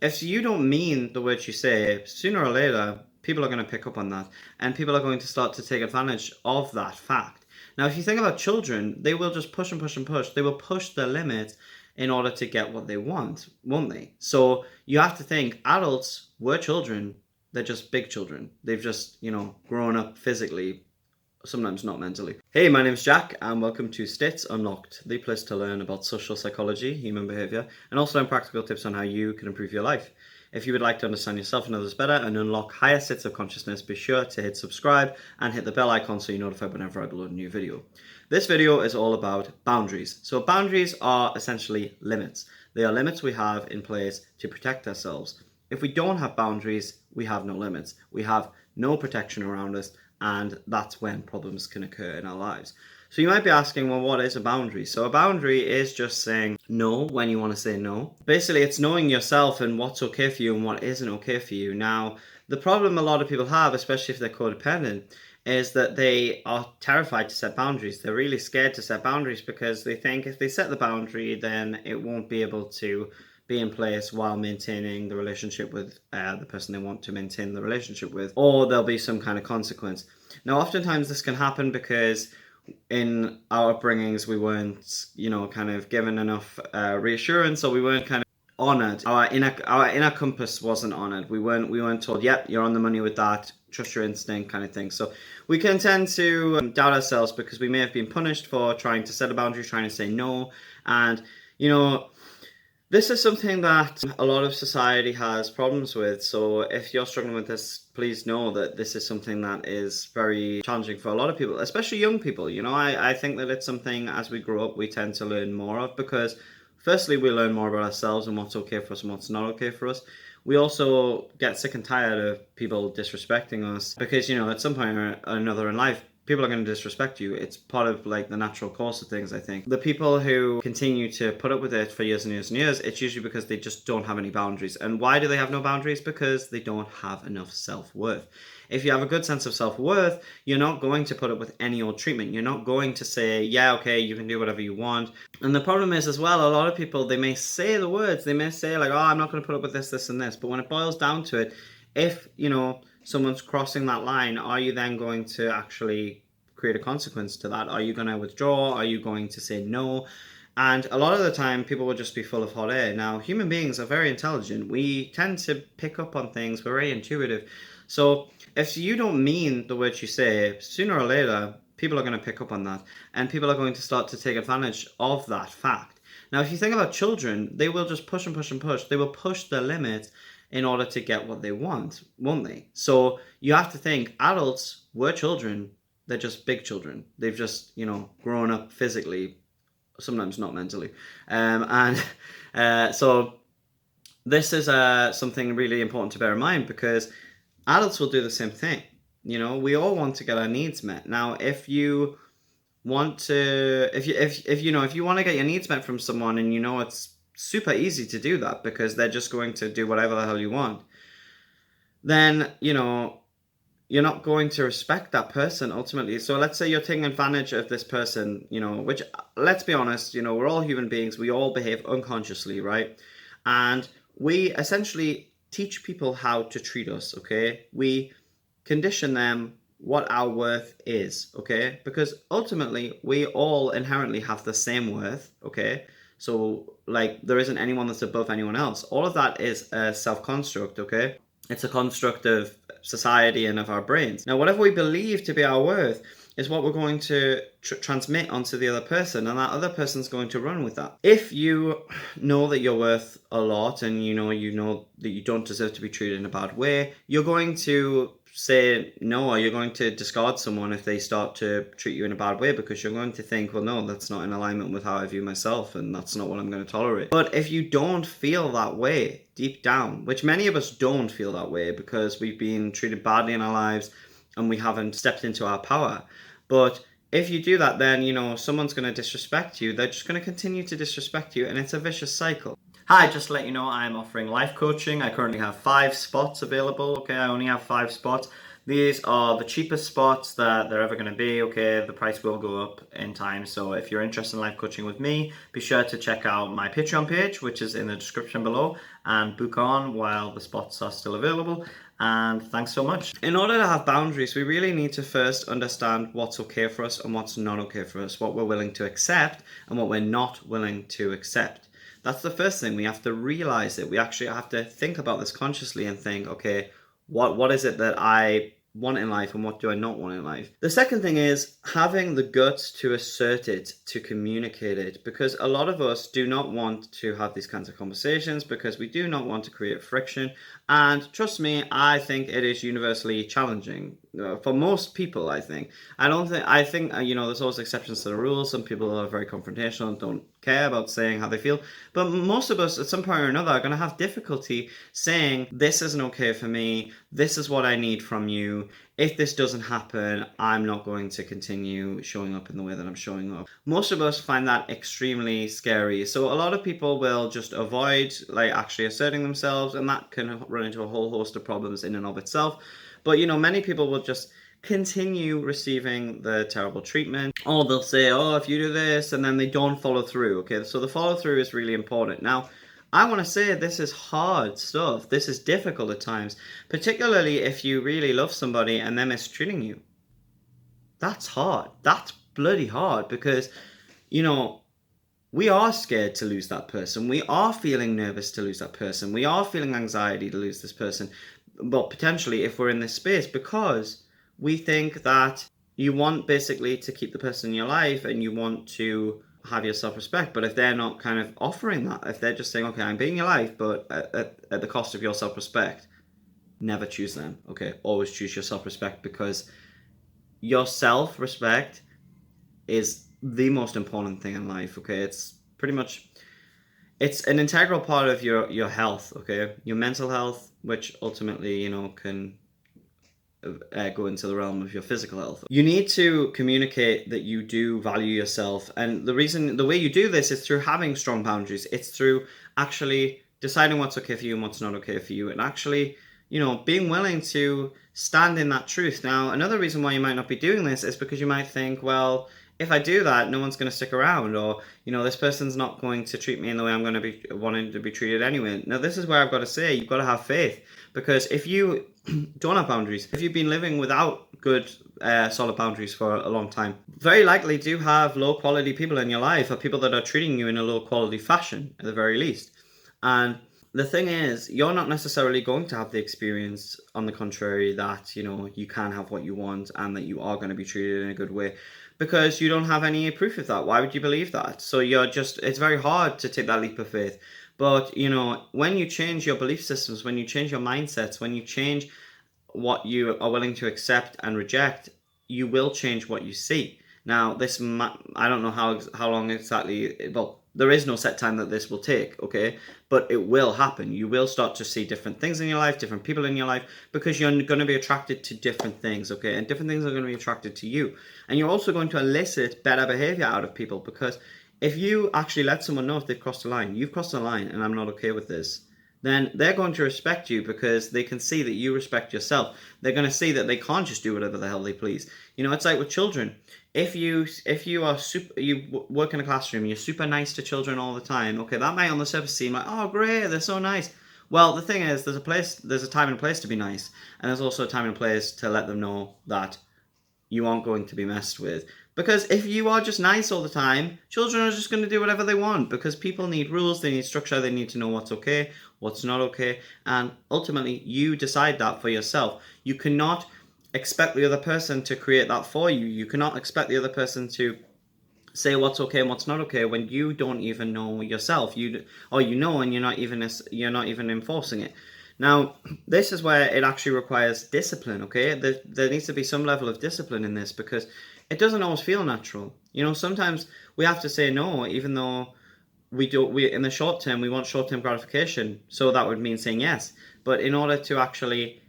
if you don't mean the words you say, sooner or later, people are going to pick up on that, and people are going to start to take advantage of that fact. Now, if you think about children, they will just push and push and push. They will push the limits in order to get what they want, won't they? So you have to think adults were children. They're just big children. They've just, grown up physically, sometimes not mentally. Hey, my name's Jack, and welcome to States Unlocked, the place to learn about social psychology, human behavior, and also learn practical tips on how you can improve your life. If you would like to understand yourself and others better and unlock higher states of consciousness, be sure to hit subscribe and hit the bell icon so you're notified whenever I upload a new video. This video is all about boundaries. So boundaries are essentially limits. They are limits we have in place to protect ourselves. If we don't have boundaries, we have no limits. We have no protection around us, and that's when problems can occur in our lives. So you might be asking, well, what is a boundary? So a boundary is just saying no when you want to say no. Basically, it's knowing yourself and what's okay for you and what isn't okay for you. Now, the problem a lot of people have, especially if they're codependent, is that they are terrified to set boundaries. They're really scared to set boundaries because they think if they set the boundary, then it won't be able to be in place while maintaining the relationship with the person they want to maintain the relationship with, or there'll be some kind of consequence. Now, oftentimes this can happen because in our upbringings we weren't, kind of given enough reassurance, or we weren't kind of honored. Our inner compass wasn't honored. We weren't told, yep, you're on the money with that, trust your instinct, kind of thing. So we can tend to doubt ourselves because we may have been punished for trying to set a boundary, trying to say no. And this is something that a lot of society has problems with. So if you're struggling with this, please know that this is something that is very challenging for a lot of people, especially young people. I think that it's something as we grow up, we tend to learn more of, because firstly, we learn more about ourselves and what's okay for us and what's not okay for us. We also get sick and tired of people disrespecting us because, at some point or another in life, people are going to disrespect you. It's part of the natural course of things, I think. The people who continue to put up with it for years and years and years, it's usually because they just don't have any boundaries. And why do they have no boundaries? Because they don't have enough self-worth. If you have a good sense of self-worth, you're not going to put up with any old treatment. You're not going to say, yeah, okay, you can do whatever you want. And the problem is as well, a lot of people, they may say the words, they may say oh, I'm not going to put up with this, this, and this. But when it boils down to it, if, someone's crossing that line, are you then going to actually create a consequence to that? Are you going to withdraw? Are you going to say no? And a lot of the time, people will just be full of hot air. Now, human beings are very intelligent. We tend to pick up on things. We're very intuitive. So if you don't mean the words you say, sooner or later, people are going to pick up on that. And people are going to start to take advantage of that fact. Now, if you think about children, they will just push and push and push. They will push the limits in order to get what they want, won't they? So you have to think adults were children. They're just big children. They've just, grown up physically, sometimes not mentally. So this is something really important to bear in mind, because adults will do the same thing. We all want to get our needs met. Now, if you want to, if you want to get your needs met from someone, and it's super easy to do that because they're just going to do whatever the hell you want, then, you're not going to respect that person ultimately. So let's say you're taking advantage of this person, which, let's be honest, we're all human beings. We all behave unconsciously, right? And we essentially teach people how to treat us, okay? We condition them what our worth is, okay? Because ultimately, we all inherently have the same worth, okay? So, there isn't anyone that's above anyone else. All of that is a self-construct, okay? It's a construct of society and of our brains. Now, whatever we believe to be our worth is what we're going to transmit onto the other person, and that other person's going to run with that. If you know that you're worth a lot, and you know that you don't deserve to be treated in a bad way, you're going to say no, or you're going to discard someone if they start to treat you in a bad way, because you're going to think, well, no, that's not in alignment with how I view myself, and that's not what I'm going to tolerate. But if you don't feel that way deep down, which many of us don't feel that way because we've been treated badly in our lives and we haven't stepped into our power. But if you do that, then, someone's going to disrespect you. They're just going to continue to disrespect you, and it's a vicious cycle. Hi, just to let you know, I'm offering life coaching. I currently have 5 spots available. Okay, I only have 5 spots. These are the cheapest spots that they're ever going to be. Okay, the price will go up in time. So if you're interested in life coaching with me, be sure to check out my Patreon page, which is in the description below, and book on while the spots are still available. And thanks so much. In order to have boundaries, we really need to first understand what's okay for us and what's not okay for us, what we're willing to accept and what we're not willing to accept. That's the first thing. We have to realize it. We actually have to think about this consciously and think, okay, what is it that I want in life and what do I not want in life? The second thing is having the guts to assert it, to communicate it, because a lot of us do not want to have these kinds of conversations because we do not want to create friction. And trust me, I think it is universally challenging for most people. I think there's always exceptions to the rules. Some people are very confrontational and don't care about saying how they feel, but most of us at some point or another are going to have difficulty saying, this isn't okay for me, this is what I need from you. If this doesn't happen, I'm not going to continue showing up in the way that I'm showing up. Most of us find that extremely scary. So a lot of people will just avoid actually asserting themselves, and that can run into a whole host of problems in and of itself. But many people will just continue receiving the terrible treatment, or they'll say, oh, if you do this, and then they don't follow through. Okay, so the follow through is really important. Now, I want to say this is hard stuff. This is difficult at times, particularly if you really love somebody and they're mistreating you. That's hard. That's bloody hard because, we are scared to lose that person. We are feeling nervous to lose that person. We are feeling anxiety to lose this person. But potentially if we're in this space, because we think that you want basically to keep the person in your life and you want to have your self-respect. But if they're not kind of offering that, if they're just saying, okay, I'm being your life, but at the cost of your self-respect, never choose them. Okay, always choose your self-respect, because your self-respect is the most important thing in life. Okay, it's an integral part of your health. Okay, your mental health, which ultimately can go into the realm of your physical health. You need to communicate that you do value yourself, and the way you do this is through having strong boundaries. It's through actually deciding what's okay for you and what's not okay for you, and actually being willing to stand in that truth. Now, another reason why you might not be doing this is because you might think, well, if I do that, no one's going to stick around, or this person's not going to treat me in the way I'm going to be wanting to be treated anyway. Now, this is where I've got to say, you've got to have faith, because if you don't have boundaries, if you've been living without good solid boundaries for a long time, very likely do have low quality people in your life, or people that are treating you in a low quality fashion at the very least. And the thing is, you're not necessarily going to have the experience, on the contrary, that you can have what you want and that you are going to be treated in a good way, because you don't have any proof of that. Why would you believe that? So it's very hard to take that leap of faith. But when you change your belief systems, when you change your mindsets, when you change what you are willing to accept and reject, you will change what you see. Now, I don't know how long exactly. Well, there is no set time that this will take, okay? But it will happen. You will start to see different things in your life, different people in your life, because you're going to be attracted to different things, okay? And different things are going to be attracted to you. And you're also going to elicit better behavior out of people, because if you actually let someone know if they've crossed a line, you've crossed a line and I'm not okay with this, then they're going to respect you, because they can see that you respect yourself. They're going to see that they can't just do whatever the hell they please. It's like with children. If you work in a classroom, you're super nice to children all the time. Okay, that might on the surface seem like, oh great, they're so nice. Well, the thing is, there's a time and a place to be nice, and there's also a time and a place to let them know that you aren't going to be messed with. Because if you are just nice all the time, children are just going to do whatever they want, because people need rules, they need structure, they need to know what's okay, what's not okay, and ultimately you decide that for yourself. You cannot expect the other person to create that for you. You cannot expect the other person to say what's okay and what's not okay when you don't even know yourself. And you're not even enforcing it. Now, this is where it actually requires discipline, okay? There needs to be some level of discipline in this, because it doesn't always feel natural. Sometimes we have to say no, even though we in the short term, we want short-term gratification. So that would mean saying yes. But in order to actually,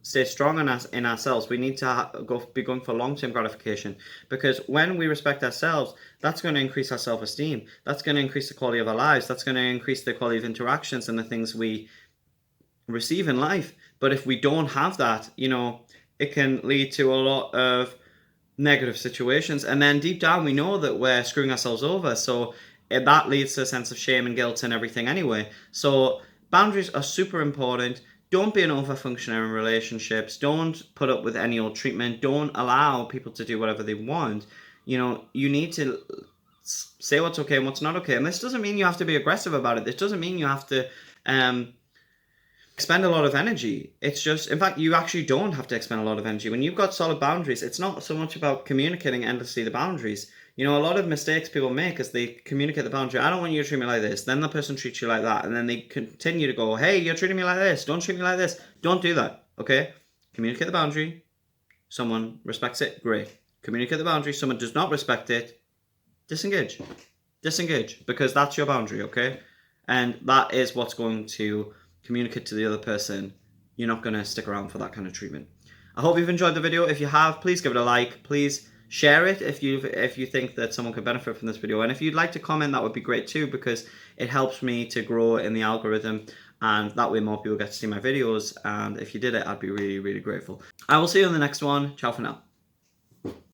stay strong in ourselves, we need to be going for long-term gratification, because when we respect ourselves, that's going to increase our self-esteem. That's going to increase the quality of our lives. That's going to increase the quality of interactions and the things we receive in life. But if we don't have that, you know, it can lead to a lot of negative situations. And then deep down, we know that we're screwing ourselves over. So that leads to a sense of shame and guilt and everything anyway. So boundaries are super important. Don't be an overfunctioner in relationships. Don't put up with any old treatment. Don't allow people to do whatever they want. You know, you need to say what's okay and what's not okay. And this doesn't mean you have to be aggressive about it. This doesn't mean you have to expend a lot of energy. It's just, in fact, you actually don't have to expend a lot of energy. When you've got solid boundaries, it's not so much about communicating endlessly the boundaries. You know, a lot of mistakes people make is they communicate the boundary. I don't want you to treat me like this. Then the person treats you like that. And then they continue to go, hey, you're treating me like this. Don't treat me like this. Don't do that. Okay? Communicate the boundary. Someone respects it. Great. Communicate the boundary. Someone does not respect it. Disengage. Disengage. Because that's your boundary, okay? And that is what's going to communicate to the other person. You're not going to stick around for that kind of treatment. I hope you've enjoyed the video. If you have, please give it a like. Please share it if you think that someone could benefit from this video. And if you'd like to comment, that would be great too, because it helps me to grow in the algorithm, and that way more people get to see my videos. And if you did it, I'd be really, really grateful. I will see you in the next one. Ciao for now.